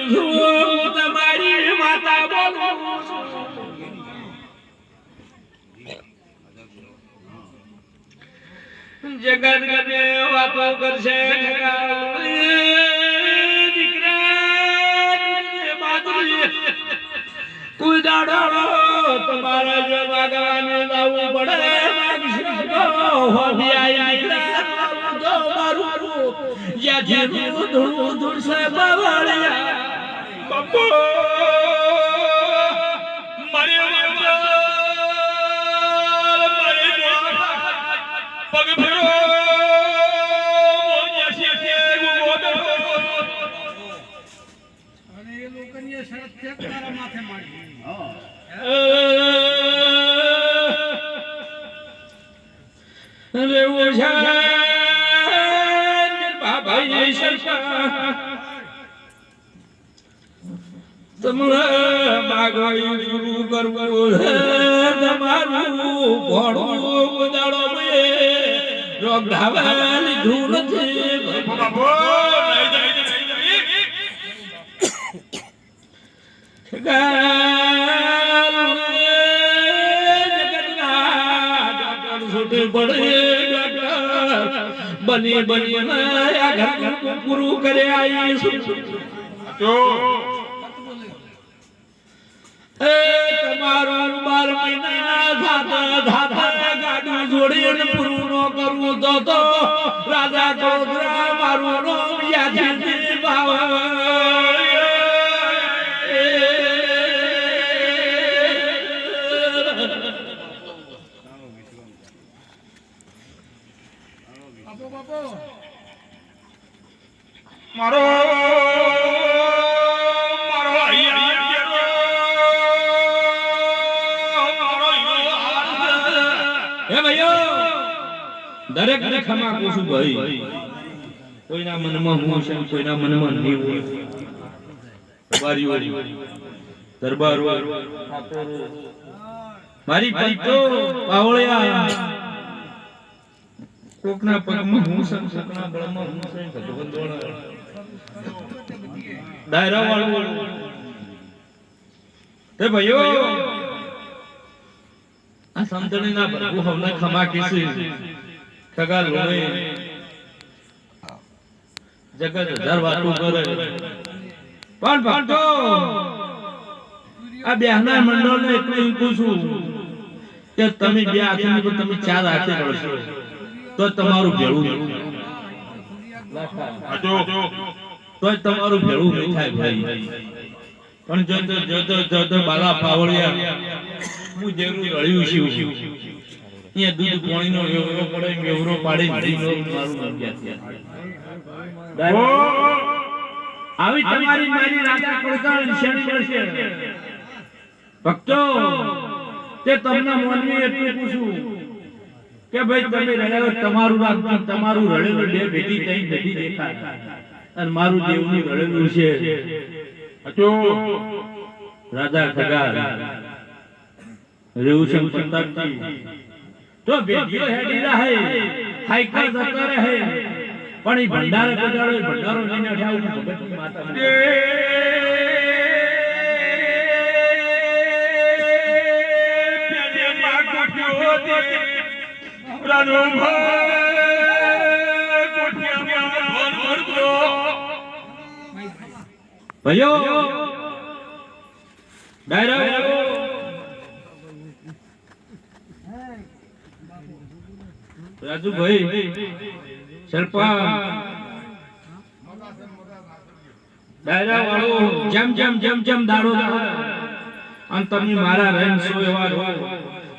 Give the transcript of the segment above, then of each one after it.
છું તમારી માતા બોલું છું જગત ગમે વાતો કરશે કોઈ દાડો તમારા જો વાગવાને લાવવું પડે હોબી આઈ તો મારું જ્યાંથી ધૂળ ધૂળ સે બાવળિયા બપ્પો મારે પગ ફેરો અને એ લોકોની શરત છે તારા માથે મારી રેવું છે બાબા સરપા તમને માગવાયું શરૂ કરવું તમારું ભણવું દાડો રોગ ધાવા લીધું નથી બની બની પૂરું કરે તમારું 12 મહિના ગાડું જોડીને પૂરું ન કરવું તો રાજા કોદરા મારું નામ યાદ ભાવ મારો દરેક ને ખમા કોશું ભાઈ કોઈના મનમાં હું છે કોઈના મનમાં નહીં હોય વારીઓ દરબારો મારી પંતો પાવળિયા કોકના પગમાં હું છે કોકના બળમાં હું છે ભગવાન દોડા ડાયરા વાળું તે ભાઈઓ આ સમજણી ના ભરવું હવને ખમા કીસી ખગા લોને જગત હજાર વાતો કરે પણ ભક્તો આ બેહના મંડળને એટલું પૂછું કે તમે બે આખી તમે ચાર આખે રડશો તો તમારું ભેળું તો તમારું ભેળું નહીં થાય ભાઈ પણ જો બાલા પાવળિયા હું જેવું રળ્યું છું અહીંયા દૂધ પાણીનો વેવરો પડે વેવરો પાડી મારું નામ આવી તમારી મારી રાજા કોદરા નિશાની મળશે ભક્તો તે તમને મોનવી એટલું પૂછું કે ભાઈ તમે રડ્યા તમારું રાખજો તમારું રડેલું બે ભેટી થઈ નથી દેખાય અને મારું દેવનું રડેલું છે અચો રાજા ખગા રેવશન પ્રતાપજી તો બેટીઓ હેડી રહે હાઈકા જતો રહે પણ ઈ ભંડારે પધારો ભંડારો લઈને અઠાવું ભગતની માતા પેને માગોટ્યો દે રાનો ભાઈ કોઠિયામાં ભર ભરતો ભયો ડાયરો રાજુ ભાઈ સરપા ડાયરા વાળો જેમ દાડો અને તમે મારા રન સો એવા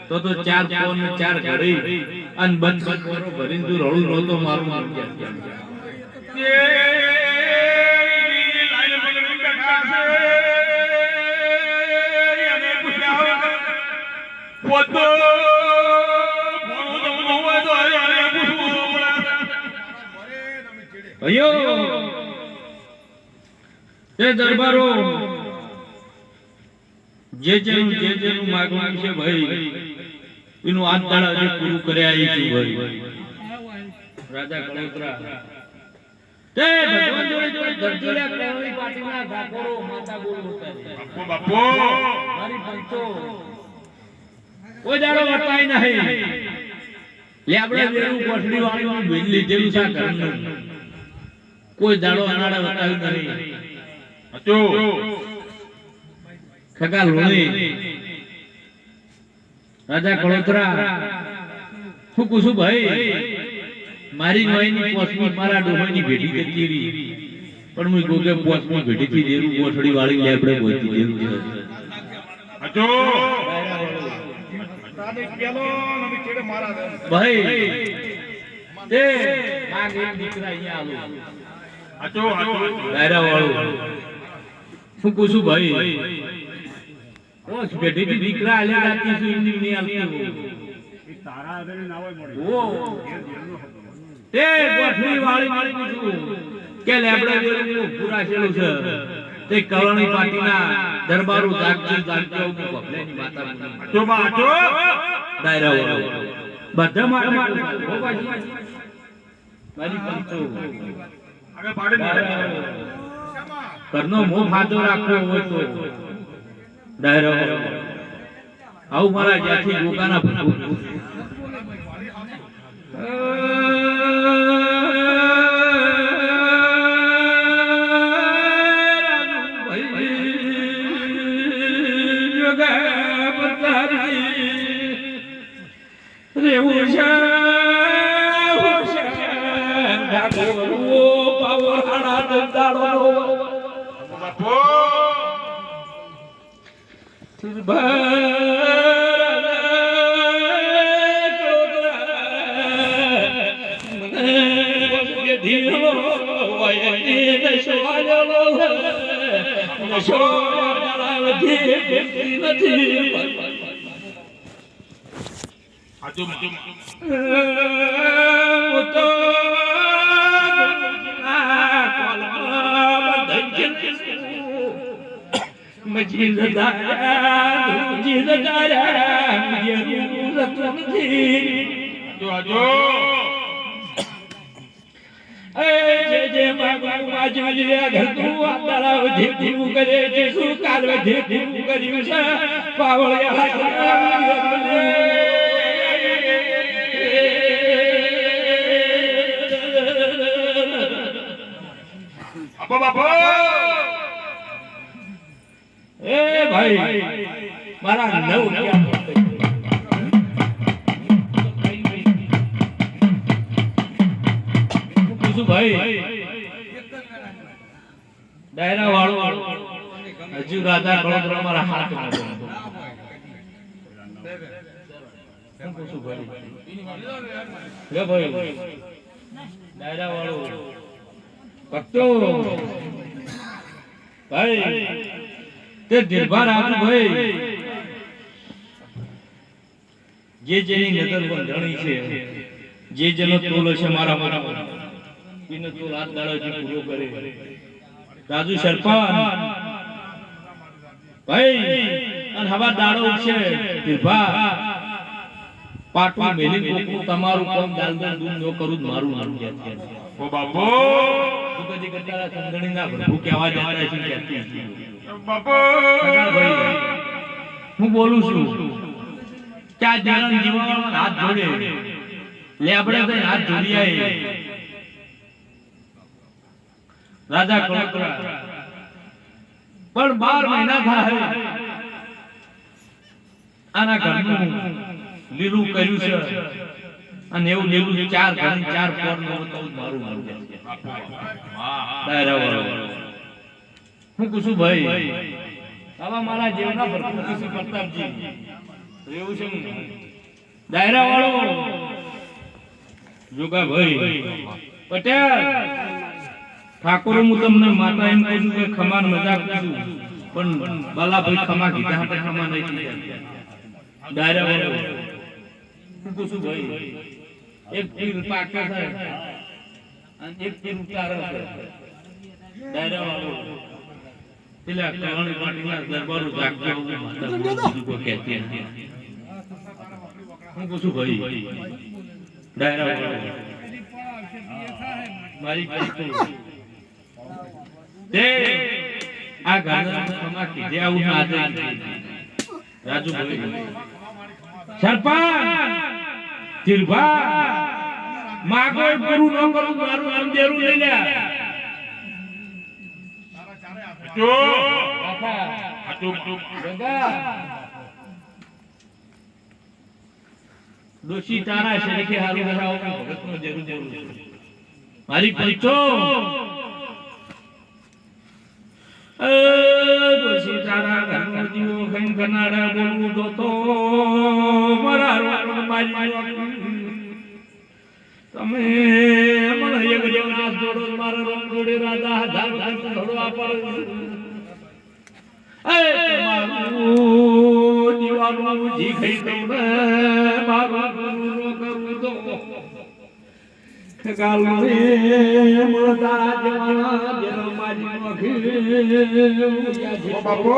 તો ચાર ફોન ને ચાર ઘડી અને બંધ કરો ભરીને તું રળું રોતો મારું મારું ભાઈઓ તે દરબારો જે જેનું માગવાનું છે ભાઈ એનું આજ દાડા પૂરું કર્યા આવી છું ભાઈ રાજા કોદરા તે ભગવાન જોડે દર્દીલા કહેવાની પાટીના ગાકોરો માતા બોલ હોતા બાપુ મારી પંચો કોઈ દાડો વટાઈ નહીં લે આપણે વેરું કોઠડી વાળીનું ભેલી જેવું સા ઘરનું કોઈ દાડો અનાડા વટાવી નહીં અચો ખગા લોણી રાજા કળોતરા હું કુસુ ભાઈ મારી નોઈની પોસમી મારા ડોહોની ભેટી કરતી રહી પણ હું ગોગે પોસમી ભેટી થી દેરું કોઠડી વાળી લે આપણે બોલતી દેરું છે અચો ભાઈ તે માંગ એક દીકરા અહીંયા આલો અચો અચો દાયરા વાળો હું કુસુ ભાઈ ઓસ બેટી થી દીકરા આલે રાતી સુ ઇન્દી ની આલતી તારા આદરે ના હોય મળે ઓ તે ગોઠવી વાળી કુસુ કે લેબડે વેરું પૂરા છેલું છે તે કળણી પાટીના દરબારો જાગજો ભભલેની માતા અચો બા અચો દાયરા વાળો બધા મારા મારી પંચો આગળ પાડે કરનો મોહ ફાદો રાખવો હોય તો દાયરો આવું મારા જ્યાંથી ગોગાના રેવું છે બાપુ અચો મજીદ દારા અચો જે માગુ આજુલિયા ઘરતું આતાળા વધે ધીમું કરે છે શું કાલ વધે ધીમું કર્યું છે અબો બાપુ એ ભાઈ મારા નવ પૂછું ભાઈ દાયરા વાળો હજુ રાજા કળોતરા મારા હાથ પૂછું ભાઈ ભાઈ દાયરા વાળો ભક્તો ભાઈ તે નિર્ભર આપું ભાઈ જે જેની નજર બંધણી છે જે જેનો તોલ છે મારા મારા એનો તોલ હાથ દાડાથી પૂરો કરે રાજુ સરપંચ ભાઈ અને હવા દાડો છે નિર્ભર પાટું મેલી કોકું તમારું કામ દાલ દાલ દૂધ નો કરું મારું નામ છે ઓ બાપુ તું કદી કરતા સંગણી ના ભરભુ કેવા જતા છે કહેતી બાપુ હું બોલું છું કે આ જણ જીવન હાથ જોડે લે આપણે તો હાથ જોડી આય રાજા કળોતરા પણ 12 મહિના થાય આના ઘરનું લીલું કર્યું છે અને એવું લીલું 4 ઘર 4 પોર નો તો મારું નામ છે દાયરા વાળો હું કુસુ ભાઈ આવા મારા જીવના ભરપૂર કુસુ પ્રતાપજી એવું છે દાયરા વાળો જોગા ભાઈ પટેલ ઠાકોર હું તમને માતા એમ કહું કે ખમાન મજાક કરું પણ બાલાભાઈ ખમા કીધા હતા ખમા નહીં દાયરા વાળો હું કુસુ ભાઈ એક તીર પાકે છે અને એક તીર ઉતારે છે દાયરા વાળો પેલા કળણી પાટીના દરબારો જાગજો માતા કો કહેતી હતી હું કુસુ ભાઈ દાયરા વાળો મારી તે આ ગાના સમા કીધે આવું ના દે રાજુ ભાઈ સરપંચ તિરભા માગો પૂરું ન કરું મારું નામ દેરું લઈ લે જો કાકા હાચું ગંગા દોશી તારા શરીકે હારું હરાવો ભગતનો જરૂર મારી પંચો દોશી તારા ઘરનો જીવો ખમ કનાડા બોલવું જોતો મારા રોડ મારી તમે મને એક જેવના જોડો મારા રોડ જોડે રાજા હજાર થોડો આપર એ તમારું દીવાનું જી ખઈ દઉં ને મારું ગુરુ કરું તો ગાલું રે મળતા જવાના જેનો મારી નોખી બાપુ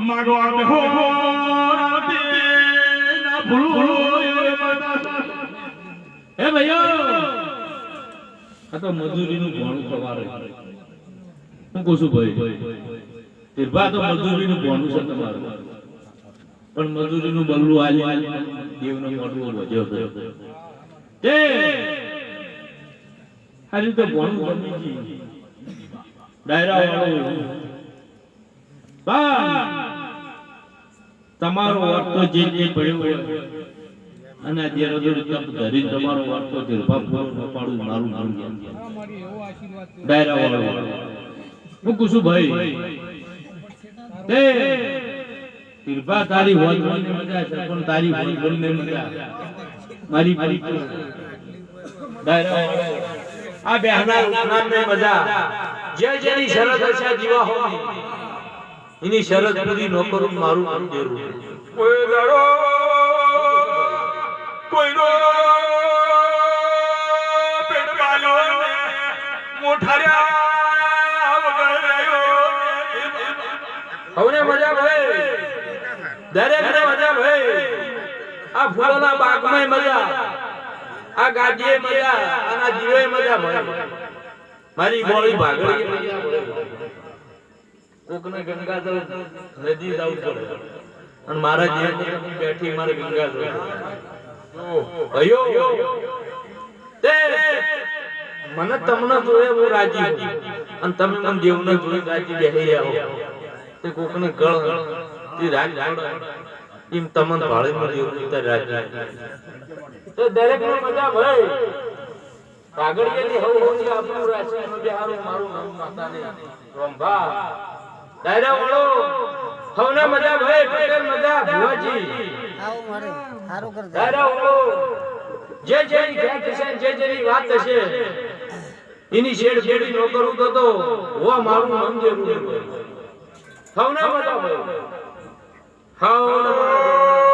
મારો આવે હો રાતે ના ભૂલો હે ભાઈઓ આ તો મજૂરીનું ભણું સવારે હું કહું છું ભાઈ તિરભા તો મજૂરીનું ભણું છે તમારું પણ મજૂરીનું બલ્લું આલી દેવનો મોટો ભજ્યો છે તે હારી તો ભણું ગમી ગઈ ડાયરા વાળો બા તમારો વાર્તો જે પડ્યો હોય અને જે રજૂ તપ ધરી તમારો વાર્તો તિરભા પૂરો પાડું મારું નામ ડાયરા વાળો હું કુસુ ભાઈ તે તિરભા તારી હોવાની મજા છે પણ તારી હોની ગમને મજા મારી ડાયરા વાળો આ બેહના રૂપનામની મજા જે જેની શરત હશે જીવા હોય એની શરત પૂરી ન કરું મારું નામ જરૂર કોઈ લડો કોઈનો પેટ પાલ્યો મોઠાર્યા વગર હવને મજા ભાઈ દરેકને મજા ભાઈ આ ફૂલોના બાગમાં મજા આ ગાડીએ મજા આના જીવે મજા ભાઈ મારી બોળી ભાગડી મજા કોકને ગંગાજળ નદી જાવું પડે અને મારા જીવનની બેઠી મારે ગંગાજળ ભાઈઓ તે મને તમને જોયે હું રાજી છું અને તમે મને દેવને જોઈ રાજી બેહી રહ્યા હો તે કોકને ગળ તે રાજ એમ તમને ભાળે માં દેવ તે રાજી તે દરેકને મજા ભાઈ કાગળિયાની હવ હોની આપણું રાશિમાં બેહારું મારું નામ માતાને રંભા ડાયરા વાળો હવને મજા ભાઈ પટેલ મજા ભુવાજી આવો મારે સારું કર દે ડાયરા વાળો જે જેની વાત હશે જે જેની વાત હશે એની છેડ છેડી ન કરું તો હો મારું નામ જરૂર હવને મજા ભાઈ હવને